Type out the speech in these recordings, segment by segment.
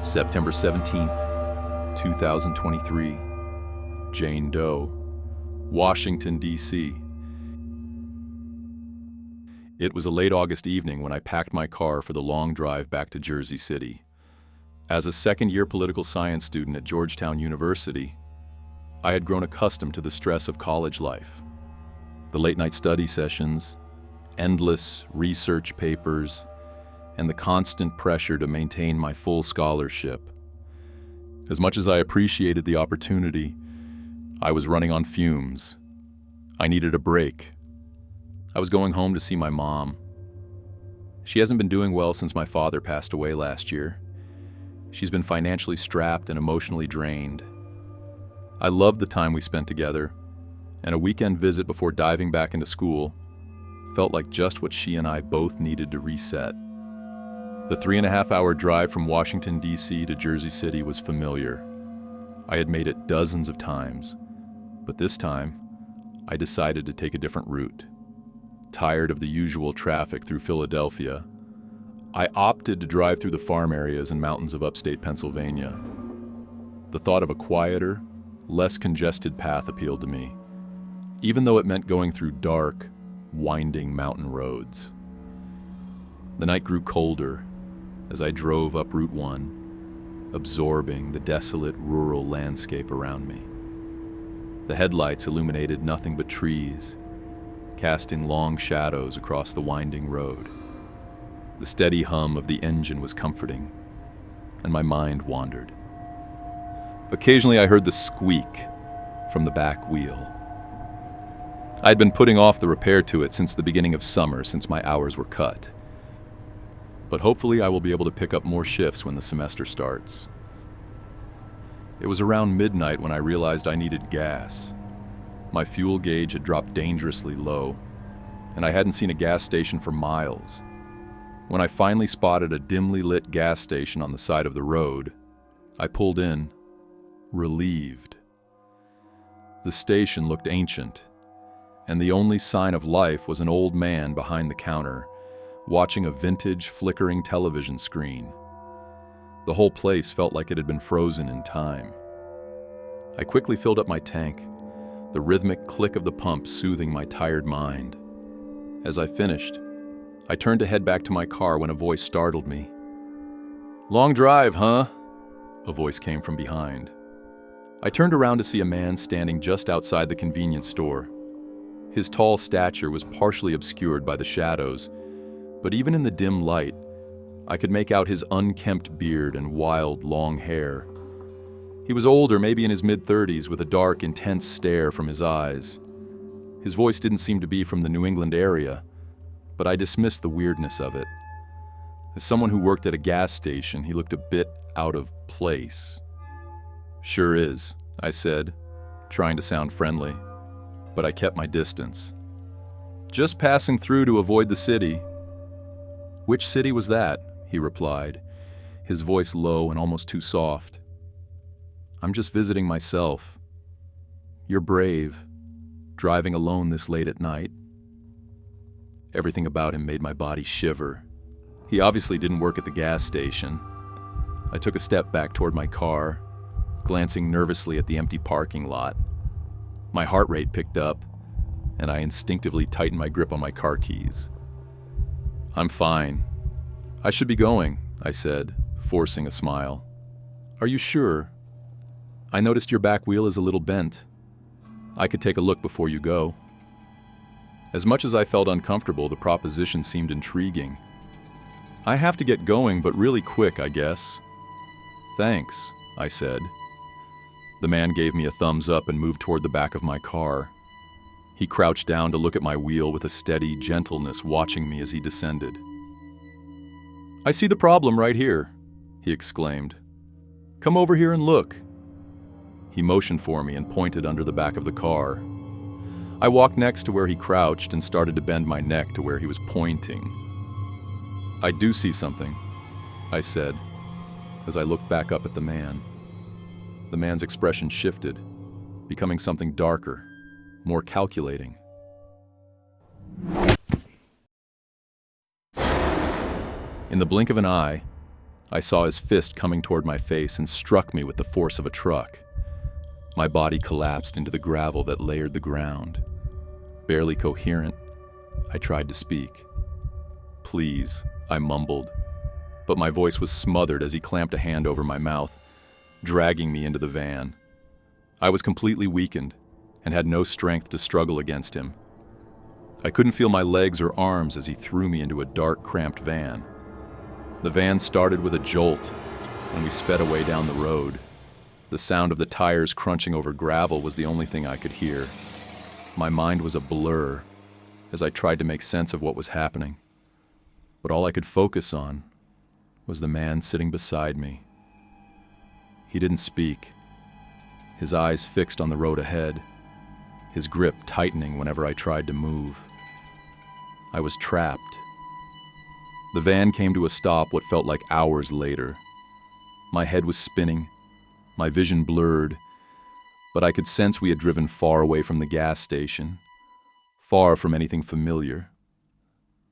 September 17th, 2023. Jane Doe, Washington, D.C. It was a late August evening when I packed my car for the long drive back to Jersey City. As a second-year political science student at Georgetown University, I had grown accustomed to the stress of college life. The late-night study sessions, endless research papers, and the constant pressure to maintain my full scholarship. As much as I appreciated the opportunity, I was running on fumes. I needed a break. I was going home to see my mom. She hasn't been doing well since my father passed away last year. She's been financially strapped and emotionally drained. I loved the time we spent together, and a weekend visit before diving back into school felt like just what she and I both needed to reset. The 3.5-hour drive from Washington, D.C. to Jersey City was familiar. I had made it dozens of times, but this time, I decided to take a different route. Tired of the usual traffic through Philadelphia, I opted to drive through the farm areas and mountains of upstate Pennsylvania. The thought of a quieter, less congested path appealed to me, even though it meant going through dark, winding mountain roads. The night grew colder as I drove up Route 1, absorbing the desolate rural landscape around me. The headlights illuminated nothing but trees, casting long shadows across the winding road. The steady hum of the engine was comforting, and my mind wandered. Occasionally I heard the squeak from the back wheel. I had been putting off the repair to it since the beginning of summer, since my hours were cut. But hopefully I will be able to pick up more shifts when the semester starts. It was around midnight when I realized I needed gas. My fuel gauge had dropped dangerously low, and I hadn't seen a gas station for miles. When I finally spotted a dimly lit gas station on the side of the road, I pulled in, relieved. The station looked ancient, and the only sign of life was an old man behind the counter, watching a vintage, flickering television screen. The whole place felt like it had been frozen in time. I quickly filled up my tank, the rhythmic click of the pump soothing my tired mind. As I finished, I turned to head back to my car when a voice startled me. "Long drive, huh?" A voice came from behind. I turned around to see a man standing just outside the convenience store. His tall stature was partially obscured by the shadows, but even in the dim light, I could make out his unkempt beard and wild, long hair. He was older, maybe in his mid-30s, with a dark, intense stare from his eyes. His voice didn't seem to be from the New England area, but I dismissed the weirdness of it. As someone who worked at a gas station, he looked a bit out of place. "Sure is," I said, trying to sound friendly, but I kept my distance. "Just passing through to avoid the city." "Which city was that?" he replied, his voice low and almost too soft. "I'm just visiting myself." "You're brave, driving alone this late at night." Everything about him made my body shiver. He obviously didn't work at the gas station. I took a step back toward my car, glancing nervously at the empty parking lot. My heart rate picked up, and I instinctively tightened my grip on my car keys. "I'm fine. I should be going," I said, forcing a smile. "Are you sure? I noticed your back wheel is a little bent. I could take a look before you go." As much as I felt uncomfortable, the proposition seemed intriguing. "I have to get going, but really quick, I guess." "Thanks," I said. The man gave me a thumbs up and moved toward the back of my car. He crouched down to look at my wheel with a steady gentleness, watching me as he descended. "I see the problem right here," he exclaimed. "Come over here and look." He motioned for me and pointed under the back of the car. I walked next to where he crouched and started to bend my neck to where he was pointing. "I do see something," I said, as I looked back up at the man. The man's expression shifted, becoming something darker, more calculating. In the blink of an eye, I saw his fist coming toward my face and struck me with the force of a truck. My body collapsed into the gravel that layered the ground. Barely coherent, I tried to speak. "Please," I mumbled, but my voice was smothered as he clamped a hand over my mouth, dragging me into the van. I was completely weakened and had no strength to struggle against him. I couldn't feel my legs or arms as he threw me into a dark, cramped van. The van started with a jolt, and we sped away down the road. The sound of the tires crunching over gravel was the only thing I could hear. My mind was a blur as I tried to make sense of what was happening. But all I could focus on was the man sitting beside me. He didn't speak, his eyes fixed on the road ahead, his grip tightening whenever I tried to move. I was trapped. The van came to a stop what felt like hours later. My head was spinning, my vision blurred, but I could sense we had driven far away from the gas station, far from anything familiar.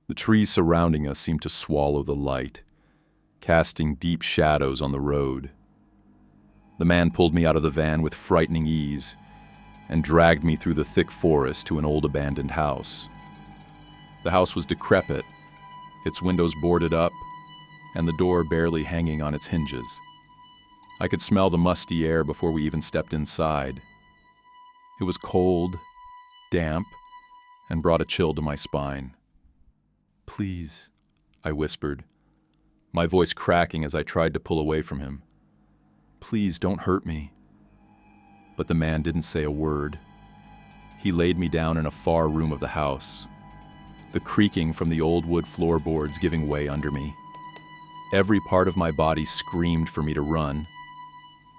The trees surrounding us seemed to swallow the light, casting deep shadows on the road. The man pulled me out of the van with frightening ease and dragged me through the thick forest to an old abandoned house. The house was decrepit, its windows boarded up, and the door barely hanging on its hinges. I could smell the musty air before we even stepped inside. It was cold, damp, and brought a chill to my spine. "Please," I whispered, my voice cracking as I tried to pull away from him. "Please don't hurt me." But the man didn't say a word. He laid me down in a far room of the house, the creaking from the old wood floorboards giving way under me. Every part of my body screamed for me to run,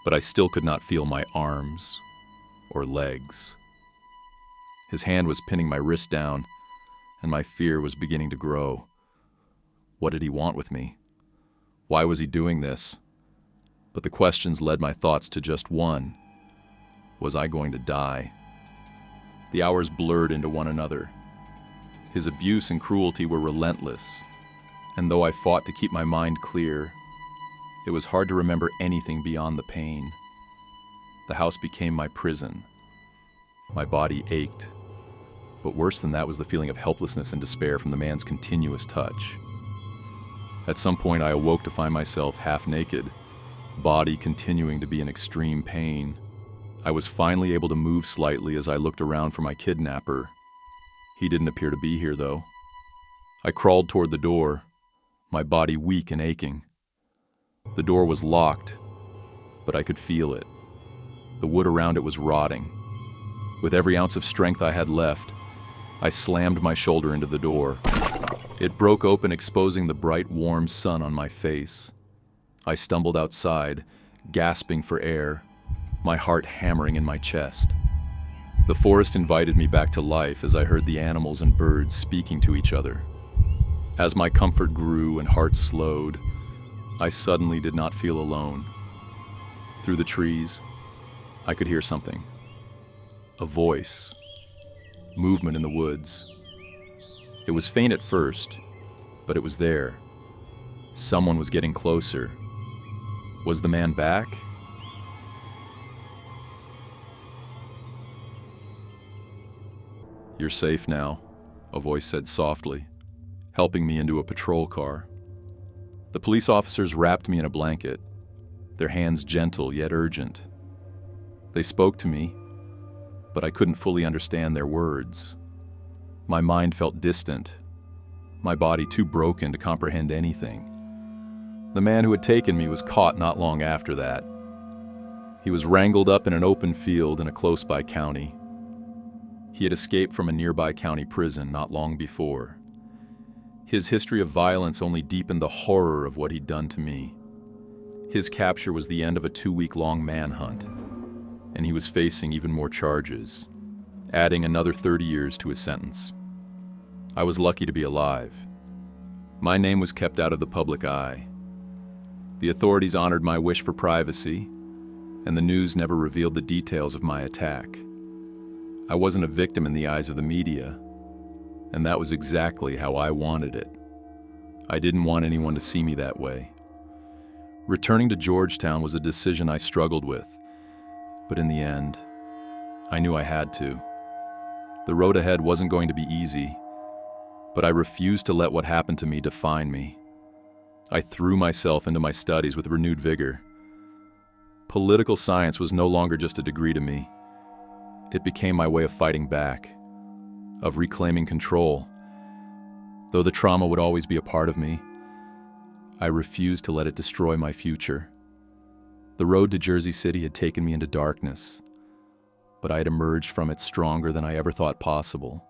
but I still could not feel my arms or legs. His hand was pinning my wrist down, and my fear was beginning to grow. What did he want with me? Why was he doing this? But the questions led my thoughts to just one. Was I going to die? The hours blurred into one another. His abuse and cruelty were relentless, and though I fought to keep my mind clear, it was hard to remember anything beyond the pain. The house became my prison. My body ached, but worse than that was the feeling of helplessness and despair from the man's continuous touch. At some point, I awoke to find myself half naked, body continuing to be in extreme pain. I was finally able to move slightly as I looked around for my kidnapper. He didn't appear to be here, though. I crawled toward the door, my body weak and aching. The door was locked, but I could feel it. The wood around it was rotting. With every ounce of strength I had left, I slammed my shoulder into the door. It broke open, exposing the bright, warm sun on my face. I stumbled outside, gasping for air, my heart hammering in my chest. The forest invited me back to life as I heard the animals and birds speaking to each other. As my comfort grew and heart slowed, I suddenly did not feel alone. Through the trees, I could hear something. A voice. Movement in the woods. It was faint at first, but it was there. Someone was getting closer. Was the man back? "You're safe now," a voice said softly, helping me into a patrol car. The police officers wrapped me in a blanket, their hands gentle yet urgent. They spoke to me, but I couldn't fully understand their words. My mind felt distant, my body too broken to comprehend anything. The man who had taken me was caught not long after that. He was wrangled up in an open field in a close-by county. He had escaped from a nearby county prison not long before. His history of violence only deepened the horror of what he'd done to me. His capture was the end of a 2-week-long manhunt, and he was facing even more charges, adding another 30 years to his sentence. I was lucky to be alive. My name was kept out of the public eye. The authorities honored my wish for privacy, and the news never revealed the details of my attack. I wasn't a victim in the eyes of the media, and that was exactly how I wanted it. I didn't want anyone to see me that way. Returning to Georgetown was a decision I struggled with, but in the end, I knew I had to. The road ahead wasn't going to be easy, but I refused to let what happened to me define me. I threw myself into my studies with renewed vigor. Political science was no longer just a degree to me. It became my way of fighting back, of reclaiming control. Though the trauma would always be a part of me, I refused to let it destroy my future. The road to Jersey City had taken me into darkness, but I had emerged from it stronger than I ever thought possible.